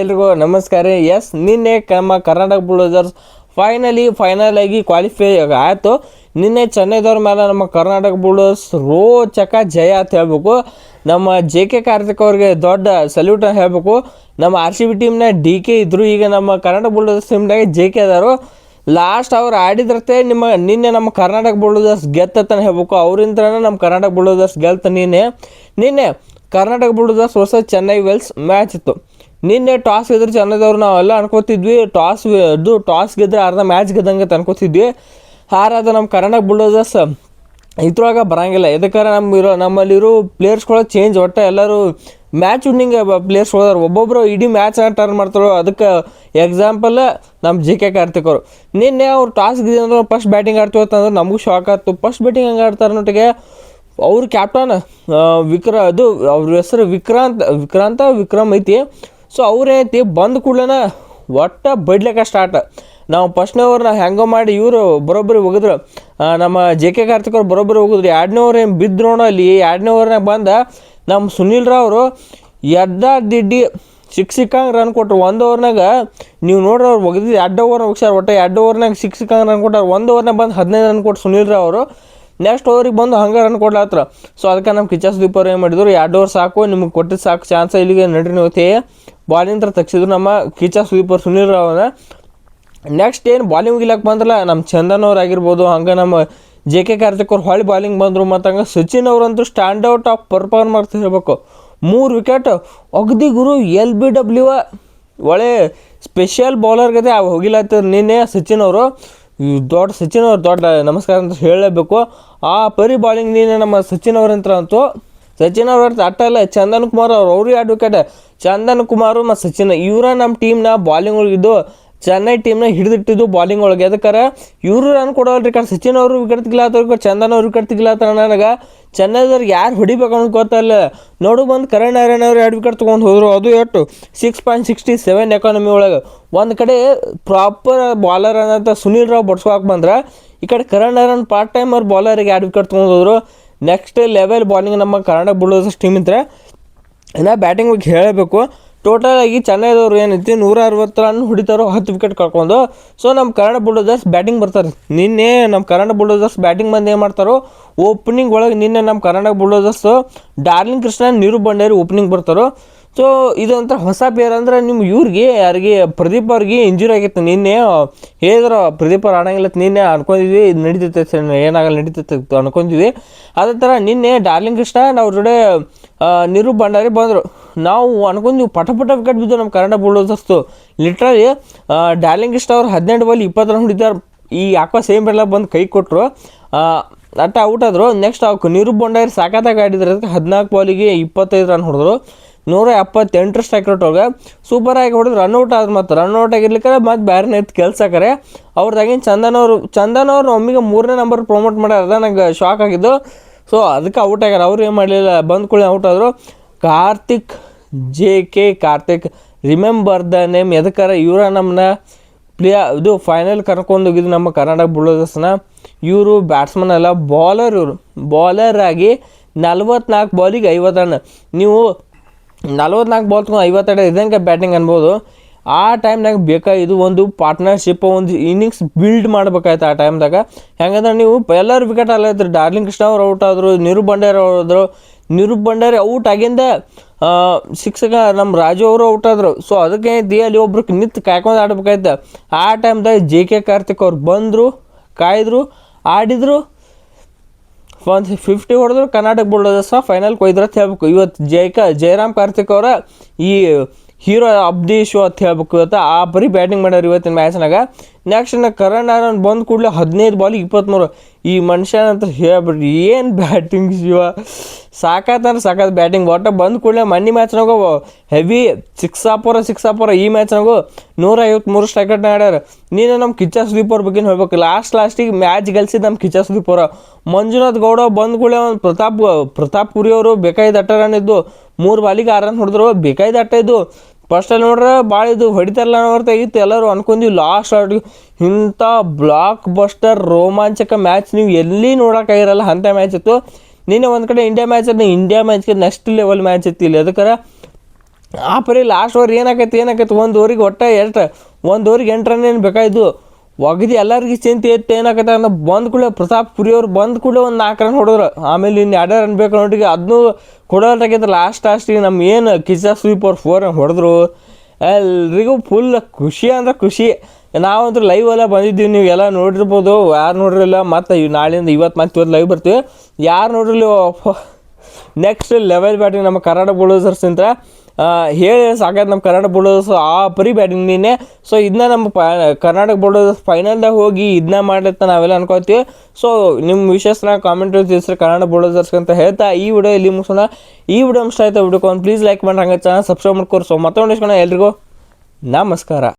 ಎಲ್ರಿಗೂ ನಮಸ್ಕಾರ. ನಿನ್ನೆ ನಮ್ಮ ಕರ್ನಾಟಕ ಬುಲ್ಡೋಸರ್ಸ್ ಫೈನಲ್ ಆಗಿ ಕ್ವಾಲಿಫೈ ಆಯಿತು. ನಿನ್ನೆ ಚೆನ್ನೈದವ್ರ ಮೇಲೆ ನಮ್ಮ ಕರ್ನಾಟಕ ಬುಲ್ಡೋಸರ್ಸ್ ರೋಚಕ ಜಯ ಅಂತ ಹೇಳಬೇಕು. ನಮ್ಮ JK ಕಾರ್ತಿಕ್ ಅವ್ರಿಗೆ ದೊಡ್ಡ ಸಲ್ಯೂಟ್ ಅಂತ ಹೇಳಬೇಕು. ನಮ್ಮ RCB ಟೀಮ್ನ DK ಇದ್ದರು, ಈಗ ನಮ್ಮ ಕರ್ನಾಟಕ ಬುಲ್ಡೋಸರ್ಸ್ ಟೀಮ್ನಾಗೆ JK ಅದಾರು. ಲಾಸ್ಟ್ ಅವ್ರು ಆಡಿದ್ರತೆ ನಿನ್ನೆ ನಮ್ಮ ಕರ್ನಾಟಕ ಬುಲ್ಡೋಸರ್ಸ್ ಗೆತ್ತಂತ ಹೇಳ್ಬೇಕು. ಅವರಿಂದನೇ ನಮ್ಮ ಕರ್ನಾಟಕ ಬುಲ್ಡೋಸರ್ಸ್ ಗೆಲ್ತ. ನಿನ್ನೆ Karnataka bulldozers versus Chennai Wells match ಇತ್ತು. ನಿನ್ನೆ ಟಾಸ್ ಗೆದ್ರೆ ಚೆನ್ನೈದವ್ರು ನಾವೆಲ್ಲ ಅನ್ಕೋತಿದ್ವಿ ಟಾಸ್ ಗೆದ್ರೆ ಅರ್ಧ ಮ್ಯಾಚ್ ಗೆದ್ದಂಗೆ ಅನ್ಕೋತಿದ್ವಿ. ಹಾರಾದ ನಮ್ಮ ಕರ್ನಾಟಕ ಬುಲ್ಡೋಸರ್ಸ್ ಇದ್ರೊಳಗೆ ಬರೋಂಗಿಲ್ಲ. ಎದಕ್ಕಾರ ನಮ್ಮಲ್ಲಿರೋ ಪ್ಲೇಯರ್ಸ್ಗಳು ಚೇಂಜ್, ಒಟ್ಟು ಎಲ್ಲರೂ ಮ್ಯಾಚ್ ವಿನ್ನಿಂಗ್ ಪ್ಲೇಯರ್ಸ್ ಹೋದಾರ. ಒಬ್ಬೊಬ್ಬರು ಇಡೀ ಮ್ಯಾಚ್ನ ಟರ್ನ್ ಮಾಡ್ತಾರೋ. ಅದಕ್ಕೆ ಎಕ್ಸಾಂಪಲ್ ನಮ್ಮ JK ಕಾರ್ತಿಕ್ ಅವರು. ನಿನ್ನೆ ಅವ್ರು ಟಾಸ್ ಗೆದ್ದಂದ್ರೆ ಫಸ್ಟ್ ಬ್ಯಾಟಿಂಗ್ ಆಡ್ತೀವತ್ತಂದ್ರೆ ನಮಗೂ ಶಾಕ್ ಆಯ್ತು. ಫಸ್ಟ್ ಬ್ಯಾಟಿಂಗ್ ಹಂಗೆ ಆಡ್ತಾರೆ ನೊಟ್ಟಿಗೆ ಅವ್ರ ಕ್ಯಾಪ್ಟನ್ ಅವ್ರ ಹೆಸರು ವಿಕ್ರಮ್ ಐತಿ. ಸೊ ಅವ್ರೇನೈತಿ ಬಂದ ಕೂಡಲೇ ಒಟ್ಟು ಬಡ್ಲಿಕ್ಕೆ ಸ್ಟಾರ್ಟ್. ನಾವು ಫಸ್ಟ್ನೇ ಓವರ್ನ ಹೆಂಗೋ ಮಾಡಿ ಇವರು ಬರೋಬ್ಬರಿ ಹೋಗಿದ್ರು, ನಮ್ಮ JK ಕಾರ್ತಿಕ್ ಅವ್ರು ಬರೋಬ್ಬರಿ ಹೋಗಿದ್ರು. 2ನೇ ಓವರ್ ಏನು ಬಿದ್ದು ಅಲ್ಲಿ 2ನೇ ಓವರ್ನಾಗ ಬಂದ ನಮ್ಮ ಸುನೀಲ್ ರಾವ್ ಅವರು ದಿಡ್ಡಿ ಸಿಕ್ಕಂಗೆ ರನ್ ಕೊಟ್ಟರು. 1 ಓವರ್ನಾಗ ನೀವು ನೋಡ್ರಿ ಅವ್ರು ಒಗದಿದ್ದು 2 ಓವರ್ ಮುಗಿಸ್ಯಾರ. ಒಟ್ಟು 2 ಓವರ್ನಾಗ ಸಿಕ್ಕಂಗೆ ರನ್ ಕೊಟ್ಟಾರ. 1 ಓವರ್ನಾಗ ಬಂದು 15 ರನ್ ಕೊಟ್ಟು ಸುನೀಲ್ ರಾವ್ ಅವರು ನೆಕ್ಸ್ಟ್ ಓವರಿಗೆ ಬಂದು ಹಂಗೆ ರನ್ ಕೊಡ್ಲಾತ್ರ. ಸೊ ಅದಕ್ಕೆ ನಮ್ಮ ಕಿಚ್ಚ ಸುದೀಪ್ ಅವ್ರು ಏನು ಮಾಡಿದ್ರು, 2 ಓವರ್ ಸಾಕು, ನಿಮ್ಗೆ ಕೊಟ್ಟಿದ್ದು ಸಾಕು, ಚಾನ್ಸ ಇಲ್ಲಿಗೆ ನಡ್ರಿ ನೋತೆ ಬಾಲಿಂಗ್ ಥರ ತೆಗ್ಸಿದ್ರು ನಮ್ಮ ಕಿಚ್ಚ ಸುದೀಪ್ ಅವ್ರು ಸುನೀಲ್ ರಾವ್ನ. ನೆಕ್ಸ್ಟ್ ಏನು ಬಾಲಿಂಗ್ ಇಲ್ಲಕ್ಕೆ ಬಂದ್ರಲ್ಲ ನಮ್ಮ ಚಂದನ್ ಅವ್ರು ಆಗಿರ್ಬೋದು, ಹಂಗೆ ನಮ್ಮ JK ಕಾರ್ತಿಕ್ ಅವ್ರು ಹೊಳ್ಳಿ ಬಾಲಿಂಗ್ ಬಂದರು. ಮತ್ತು ಹಂಗೆ ಸಚಿನ್ ಅವರಂತೂ ಸ್ಟ್ಯಾಂಡ್ ಔಟ್ ಆಫ್ ಪರ್ಫಾರ್ಮ್ ಮಾಡ್ತಾ ಇರಬೇಕು. 3 ವಿಕೆಟ್ ಒಗ್ದಿ ಗುರು. LBW ಒಳ್ಳೆ ಸ್ಪೆಷಲ್ ಬೌಲರ್ಗದೆ ಹೋಗಿಲ್ಲತ್ತಿರು ನಿನ್ನೆ ಸಚಿನ್ ಅವರು. ಸಚಿನ್ ಅವ್ರು ದೊಡ್ಡ ನಮಸ್ಕಾರ ಅಂತ ಹೇಳಲೇಬೇಕು. ಆ ಬಾಲಿಂಗ್ ನಿನ್ನೆ ನಮ್ಮ ಸಚಿನ್ ಅವ್ರಂತೂ ಸಚಿನ್ ಅವ್ರ ಅಟ್ಟಲ್ಲ, ಚಂದನ್ ಕುಮಾರ್ ಅವ್ರು 2 ವಿಕೆಟ್. ಚಂದನ್ ಕುಮಾರು ಮತ್ತು ಸಚಿನ್ ಇವರ ನಮ್ಮ ಟೀಮ್ನ ಬಾಲಿಂಗ್ ಒಳಗಿದ್ದು, ಚೆನ್ನೈ ಟೀಮ್ನ ಹಿಡಿದಿಟ್ಟಿದ್ದು ಬಾಲಿಂಗ್ ಒಳಗೆ. ಅದಕ್ಕಾರ ಇವರು ರನ್ ಕೊಡೋಲ್ರಿ. ಸಚಿನ್ ಅವರು ವಿಕೆಟ್ ತೆಗಿಲಾತವ್ರು, ಚಂದನ್ ಅವ್ರು ವಿಕೆಟ್ ತೆಗಿಲಾತಾರ. ನನಗೆ ಚೆನ್ನೈದವ್ರಿಗೆ ಯಾರು ಹೊಡಿಬೇಕು ಅನ್ನೋದು ಗೊತ್ತಲ್ಲ. ನೋಡು ಬಂದು ಕರಣ್ ನಾರಾಯಣ್ ಅವ್ರು 2 ವಿಕೆಟ್ ತೊಗೊಂಡು ಹೋದರು. ಅದು ಎಷ್ಟು 6.67 ಎಕಾನಮಿ ಒಳಗೆ. ಒಂದು ಕಡೆ ಪ್ರಾಪರ್ ಬಾಲರ್ ಅನ್ನೋಂಥ ಸುನೀಲ್ ರಾವ್ ಬಡ್ಸ್ಕೊಳಕ್ಕೆ ಬಂದ್ರೆ, ಈ ಕಡೆ ಕರಣ್ ನಾರಾಯಣ್ ಪಾರ್ಟ್ ಟೈಮರ್ ಬಾಲರಿಗೆ 2 ವಿಕೆಟ್ ತೊಗೊಂಡು ಹೋದರು. ನೆಕ್ಸ್ಟ್ ಲೆವೆಲ್ ಬಾಲಿಂಗ್ ನಮ್ಮ ಕರ್ನಾಟಕ ಬುಲ್ಡೋಸರ್ಸ್ ಟೀಮ್ ಇದ್ರೆ. ಇನ್ನು ಬ್ಯಾಟಿಂಗ್ ಬಗ್ಗೆ ಹೇಳಬೇಕು. ಟೋಟಲ್ ಆಗಿ ಚೆನ್ನೈದವ್ರು ಏನೈತಿ 160 ರನ್ ಹೊಡಿತಾರೋ, 10 ವಿಕೆಟ್ ಕಳ್ಕೊಂಡು. ಸೊ ನಮ್ಮ ಕನ್ನಡ ಬುಲ್ಡೋಸರ್ಸ್ ಬ್ಯಾಟಿಂಗ್ ಬರ್ತಾರೆ. ನಿನ್ನೆ ನಮ್ಮ ಕನ್ನಡ ಬುಲ್ಡೋಸರ್ಸ್ ಬ್ಯಾಟಿಂಗ್ ಬಂದು ಏನು ಮಾಡ್ತಾರೋ, ಓಪನಿಂಗ್ ಒಳಗೆ ನಿನ್ನೆ ನಮ್ಮ ಕರ್ನಾಟಕ ಬುಲ್ಡೋಸರ್ಸ್ ಡಾರ್ಲಿಂಗ್ ಕೃಷ್ಣ, ನೀರು ಭಂಡಾರಿ ಓಪನಿಂಗ್ ಬರ್ತಾರೋ. ಸೊ ಇದೊಂಥರ ಹೊಸ ಪ್ಲೇಯರ್ ಅಂದ್ರೆ ನಿಮ್ಮ ಯಾರಿಗೆ ಪ್ರದೀಪ್ ಅವ್ರಿಗೆ ಇಂಜುರಿ ಆಗಿತ್ತು. ನಿನ್ನೆ ಹೇಳಿದ್ರು ಪ್ರದೀಪ್ ಅವ್ರು ಆಡಂಗಿಲ್ಲ. ನಿನ್ನೆ ಅನ್ಕೊಂಡಿದ್ವಿ ಇದು ನಡೀತೈತೆ, ಏನಾಗಲ್ಲ ನಡೀತೈತೆ ಅನ್ಕೊಂಡಿದ್ವಿ. ಅದೇ ಥರ ನಿನ್ನೆ ಡಾರ್ಲಿಂಗ್ ಕೃಷ್ಣ ಅವ್ರ ಜೊತೆ ನೀರು ಭಂಡಾರಿ ಬಂದರು. ನಾವು ಅನ್ಕೊಂಡ್ವಿ ಪಟ ವಿಕೆಟ್ ಬಿದ್ದು ನಮ್ಮ ಕನ್ನಡ ಬುಲ್ಡೋಸರ್ಸ್ತು. ಲಿಟ್ರಲಿ ಡಾರ್ಲಿಂಗ್ ಕೃಷ್ಣ ಅವ್ರು 18 ಬಾಲ್ 20 ರನ್ ಹೊಡಿತಾರೆ. ಈ ಯಾಕೋ ಸೇಮ್ ಎಲ್ಲ ಬಂದು ಕೈ ಕೊಟ್ಟರು, ಔಟ್ ಆದರು. ನೆಕ್ಸ್ಟ್ ಅವಕ್ಕೆ ನೀರು ಭಂಡಾರಿ ಸಾಕಾದಾಗ ಆಡಿದ್ರೆ 14 ಬಾಲಿಗೆ 25 ರನ್ ಹೊಡೆದ್ರು. 178 ಸ್ಟ್ರೈಕ್ ರೇಟ್ ಒಳಗೆ ಸೂಪರಾಗಿ ಹೊಡೆದು ರನ್ಔಟ್ ಆದ್ರೆ. ಮತ್ತು ರನ್ಔಟ್ ಆಗಿರ್ಲಿಕ್ಕೆ ಮತ್ತು ಬೇರೆ ಇತ್ತು ಕೆಲ್ಸಕ್ಕಾರೆ ಅವ್ರದಾಗಿನ ಚಂದನ್ ಅವ್ರು ಒಮ್ಮಿಗೆ 3ನೇ ನಂಬರ್ ಪ್ರಮೋಟ್ ಮಾಡ್ಯಾರ. ಅದ ನಂಗೆ ಶಾಕ್ ಆಗಿದ್ದು. ಸೊ ಅದಕ್ಕೆ ಔಟ್ ಆಗ್ಯಾರ. ಅವ್ರು ಏನು ಮಾಡಲಿಲ್ಲ, ಬಂದ ಕೂಡ ಔಟ್ ಆದರು. JK Karthik, remember the name. ಎದಕ್ಕಾರ ಇವರ ನಮ್ಮನ್ನ ಇದು ಫೈನಲ್ ಕರ್ಕೊಂಡು ಹೋಗಿದ್ದು ನಮ್ಮ ಕರ್ನಾಟಕ ಬುಲ್ಡೋಸರ್ಸ್ನ. ಇವರು ಬ್ಯಾಟ್ಸ್ಮನ್ ಅಲ್ಲ, ಬಾಲರ್ ಆಗಿ 44 ಬಾಲಿಗೆ 50 ರನ್. ನೀವು 44 ಬಾಲ್ ತೊಗೊಂಡು 50 ರನ್ ಇದಂಗೆ ಬ್ಯಾಟಿಂಗ್ ಅನ್ಬೋದು. ಆ ಟೈಮ್ನಾಗ ಬೇಕಾಗಿದ್ದು ಒಂದು ಪಾರ್ಟ್ನರ್ಶಿಪ್, ಒಂದು ಇನ್ನಿಂಗ್ಸ್ ಬಿಲ್ಡ್ ಮಾಡ್ಬೇಕಾಯ್ತು ಆ ಟೈಮ್ದಾಗ. ಹೆಂಗಂದ್ರೆ ನೀವು ಎಲ್ಲರೂ ವಿಕೆಟ್ ಅಲ್ಲೈತ್ರಿ. ಡಾರ್ಲಿಂಗ್ ಕೃಷ್ಣ ಅವ್ರು ಔಟ್ ಆದರು, ನೀರು ಭಂಡಾರಿ ಹೋದ್ರು. ನೀರು ಭಂಡಾರಿ ಔಟ್ ಆಗಿಂದ 6ಗೆ ನಮ್ಮ ರಾಜು ಅವರು ಔಟ್ ಆದರು. ಸೊ ಅದಕ್ಕೆ ಅಲ್ಲಿ ಒಬ್ರು ನಿಂತು ಕಾಯ್ಕೊಂಡು ಆಡ್ಬೇಕಾಯ್ತು. ಆ ಟೈಮ್ದಾಗ JK ಕಾರ್ತಿಕ್ ಅವ್ರು ಬಂದರು, ಕಾಯ್ದರು, ಆಡಿದರು, ಒಂದು 50 ಹೊಡೆದ್ರು. ಕರ್ನಾಟಕ ಬುಲ್ಡೋಸರ್ಸ್ ಫೈನಲ್ ಕೊಯ್ದ್ರ ಅಂತ ಹೇಳ್ಬೇಕು. ಇವತ್ತು ಜಯರಾಮ್ ಕಾರ್ತಿಕ್ ಅವರ ಈ ಹೀರೋ ಆಫ್ ದಿ ಶೋ ಅಂತ ಹೇಳ್ಬೇಕು. ಇವತ್ತು ಆ ಬ್ಯಾಟಿಂಗ್ ಮಾಡ್ಯಾರ ಇವತ್ತಿನ ಮ್ಯಾಚ್ನಾಗ. ನೆಕ್ಸ್ಟ್ ಕರಣ್ ನಾರಾಯಣ್ ಬಂದ ಕೂಡಲೇ 15 ಬಾಲಿಗೆ 23. ಈ ಮನುಷ್ಯನ ಅಂತ ಹೇಳ್ಬಿಡ್ರಿ ಏನು ಬ್ಯಾಟಿಂಗ್ ಶಿವ, ಸಾಕಾತ ಬ್ಯಾಟಿಂಗ್. ಒಟ್ಟು ಬಂದ ಕೂಡಲೇ ಮನ್ನಿ ಮ್ಯಾಚ್ನಾಗ ಹೆವಿ ಸಿಕ್ಸಾಪುರ ಈ ಮ್ಯಾಚ್ನಾಗು 153 ಸ್ಟ್ರೈಕ್ ರೇಟ್ನ ಆಡ್ಯಾರ. ನೀನು ನಮ್ಮ ಕಿಚ್ಚ ಸುದೀಪ್ ಅವ್ರ ಬಗ್ಗೆ ಹೇಳ್ಬೇಕು. ಲಾಸ್ಟಿಗೆ ಮ್ಯಾಚ್ ಗೆಲ್ಸಿದ್ದು ನಮ್ಮ ಕಿಚ್ಚ ಸುದೀಪ್ ಅವರ. ಮಂಜುನಾಥ್ ಗೌಡ ಬಂದ ಕೂಡಲೇ ಒಂದು ಪ್ರತಾಪ್ ಪುರಿ ಅವರು ಬೇಕಾಯ್ದು 8 ರನ್ ಇದ್ದು, 3 ಬಾಲಿಗೆ 6 ರನ್ ಹೊಡೆದ್ರು. ಬೇಕಾಯ್ದು 8 ಇದ್ದು. ಫಸ್ಟಲ್ಲಿ ನೋಡ್ರೆ ಭಾಳ ಇದು ಹೊಡಿತಾರಲ್ಲ ಹೊರತಾಗಿತ್ತು. ಎಲ್ಲರೂ ಅನ್ಕೊಂಡ್ವಿ ಲಾಸ್ಟ್ ಆಡಿಗೆ ಇಂಥ ಬ್ಲಾಕ್ ಬಸ್ಟರ್ ರೋಮಾಂಚಕ ಮ್ಯಾಚ್ ನೀವು ಎಲ್ಲಿ ನೋಡೋಕ್ಕಾಗಿರಲ್ಲ ಅಂಥ ಮ್ಯಾಚ್ ಇತ್ತು. ನಿನ್ನೆ ಒಂದು ಕಡೆ ಇಂಡಿಯಾ ಮ್ಯಾಚ್ಗೆ ನೆಕ್ಸ್ಟ್ ಲೆವೆಲ್ ಮ್ಯಾಚ್ ಇತ್ತು ಇಲ್ಲಿ. ಅದಕ್ಕೆ ಆ ಪರಿ ಲಾಸ್ಟ್ ಓವರ್ ಏನಾಕೈತಿ ಒಂದು ಓವರಿಗೆ ಎಷ್ಟು 1 ಓವರಿಗೆ 8 ರನ್ ಏನು ಬೇಕಾಯ್ತು ಒಗದಿ ಎಲ್ಲರಿಗೆ ಚಿಂತೆ ಇತ್ತು. ಏನಾಕೈತೆ ಅಂದ್ರೆ ಬಂದ ಕೂಡಲೇ ಪ್ರತಾಪ್ ಪುರಿ ಅವ್ರು ಬಂದ ಕೂಡಲೇ ಒಂದು 4 ರನ್ ಹೊಡೆದ್ರು. ಆಮೇಲೆ ಇನ್ನು 2 ರನ್ ಬೇಕು ನೋಡಿಗೆ ಅದನ್ನೂ ಕೊಡೋದಾಗೈತೆ ಲಾಸ್ಟಿಗೆ ನಮ್ಮ ಏನು ಕಿಚ್ಚ ಸ್ವೀಪ್ ಅವ್ರು 4 ರನ್ ಹೊಡೆದ್ರು. ಎಲ್ರಿಗೂ ಫುಲ್ ಖುಷಿ ಅಂದ್ರೆ ಖುಷಿ. ನಾವಂತೂ ಲೈವ್ ಎಲ್ಲ ಬಂದಿದ್ದೀವಿ, ನೀವು ಎಲ್ಲ ನೋಡಿರ್ಬೋದು. ಯಾರು ನೋಡಿರಲಿಲ್ಲ ಮತ್ತು ನಾಳೆಯಿಂದ ಇವತ್ತು ಲೈವ್ ಬರ್ತೀವಿ. ಯಾರು ನೋಡಿರಲಿ ನೆಕ್ಸ್ಟ್ ಲೆವೆಲ್ ಬ್ಯಾಟಿಂಗ್ ನಮ್ಮ ಕರ್ನಾಟಕ ಬೌಲರ್ಸಿಂದ ಹೇಳಿ ಸಾಕಾಯ್ತು. ನಮ್ಮ ಕರ್ನಾಟಕ ಬೌಲರ್ಸ್ ಆ ಪರಿ ಬ್ಯಾಟಿಂಗ್ ನೀನೆ. ಸೊ ಇದನ್ನ ನಮ್ಮ ಕರ್ನಾಟಕ ಬೌಲರ್ಸ್ ಫೈನಲ್ದಾಗ ಹೋಗಿ ಇದನ್ನ ಮಾಡ್ಲತ್ತ ನಾವೆಲ್ಲ ಅನ್ಕೋತೀವಿ. ಸೊ ನಿಮ್ಮ ವಿಶೇಷನ ಕಾಮೆಂಟ್ ತಿಳಿಸ್ರಿ ಕನ್ನಡ ಬೌಲರ್ಸ್ ಅಂತ ಹೇಳ್ತಾ ಈ ವಿಡಿಯೋ ಇಲ್ಲಿ ಮುಗಿಸೋಣ. ಈ ವಿಡಿಯೋ ಇಷ್ಟ ಆಯ್ತು ವಿಡಿಯೋಕೊಂಡು ಪ್ಲೀಸ್ ಲೈಕ್ ಮಾಡಿ, ಹಂಗೆ ಚಾನಲ್ ಸಬ್ಸ್ಕ್ರೈಬ್ ಮಾಡ್ಕೊರಿ. ಸೊ ಮತ್ತೊಂದು ಎಲ್ರಿಗೂ ನಮಸ್ಕಾರ.